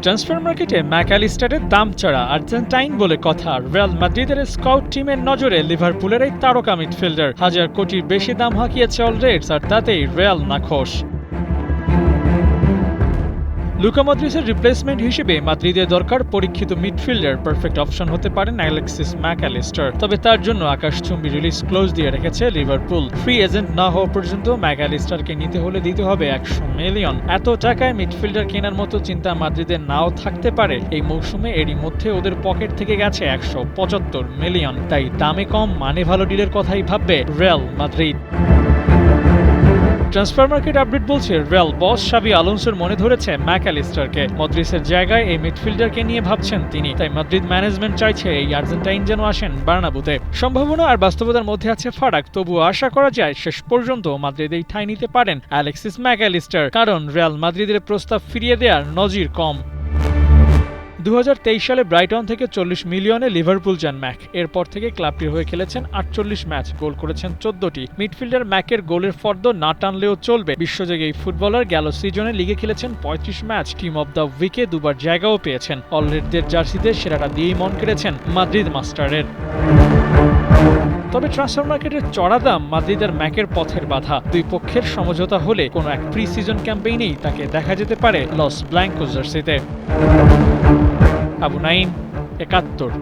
Transfer মার্কেটে ম্যাকঅ্যালিস্টারের দাম চড়া আর্জেন্টাইন বলে কথা। রিয়াল মাদ্রিদের স্কাউট টিমের নজরে লিভারপুলের এই তারকা মিডফিল্ডার। ১,০০০ কোটির বেশি দাম হাঁকিয়েছে অল রেডস, আর তাতেই রিয়াল নাখোশ। লুকা মদ্রিচের রিপ্লেসমেন্ট হিসেবে মাদ্রিদের দরকার পরীক্ষিত মিডফিল্ডার। পারফেক্ট অপশন হতে পারেন অ্যালেক্সিস ম্যাকঅ্যালিস্টার, তবে তার জন্য আকাশচুম্বী রিলিজ ক্লোজ দিয়ে রেখেছে লিভারপুল। ফ্রি এজেন্ট না হওয়া পর্যন্ত ম্যাকঅ্যালিস্টারকে নিতে হলে দিতে হবে ১০০ মিলিয়ন। এত টাকায় মিডফিল্ডার কেনার মতো চিন্তা মাদ্রিদের নাও থাকতে পারে। এই মৌসুমে এরই মধ্যে ওদের পকেট থেকে গেছে ১৭৫ মিলিয়ন। তাই দামে কম মানে ভালো ডিলের কথাই ভাববে Real Madrid. Transfer market update বলছে রিয়াল বস শাবি আলোনসোর মনে ধরেছে ম্যাকঅ্যালিস্টারকে। মদ্রিচের জায়গায় এই মিডফিল্ডারকে নিয়ে ভাবছেন তিনি। তাই মাদ্রিদ ম্যানেজমেন্ট চাইছে এই আর্জেন্টাইন যেন আসেন বার্নাবুতে। সম্ভাবনা আর বাস্তবতার মধ্যে আছে ফারাক, তবুও আশা করা যায় শেষ পর্যন্ত মাদ্রিদেই ঠাঁই নিতে পারেন অ্যালেক্সিস ম্যাকঅ্যালিস্টার, কারণ রিয়াল মাদ্রিদের প্রস্তাব ফিরিয়ে দেওয়ার নজির কম। ২০২৩ সালে ব্রাইটন থেকে ৪০ মিলিয়নে লিভারপুল যান ম্যাক। এরপর থেকে ক্লাবটির হয়ে খেলেছেন ৪৮ ম্যাচ, গোল করেছেন ১৪টি। মিডফিল্ডার ম্যাকের গোলের ফর্দ না টানলেও চলবে। বিশ্বজয়ী এই ফুটবলার গেল সিজনে লিগে খেলেছেন ৩৫ ম্যাচ, টিম অব দ্য উইকে দুবার জায়গাও পেয়েছেন। অলরেডদের জার্সিতে সেরাটা দিয়েই মন কেড়েছেন মাদ্রিদ মাস্টারের। তবে ট্রান্সফার মার্কেটের চড়া দাম মাদ্রিদের ম্যাকের পথের বাধা। দুই পক্ষের সমঝোতা হলে কোনো এক প্রি সিজন ক্যাম্পেইনেই তাকে দেখা যেতে পারে লস ব্ল্যাঙ্কোস জার্সিতে। আবু নাইম, ৭১।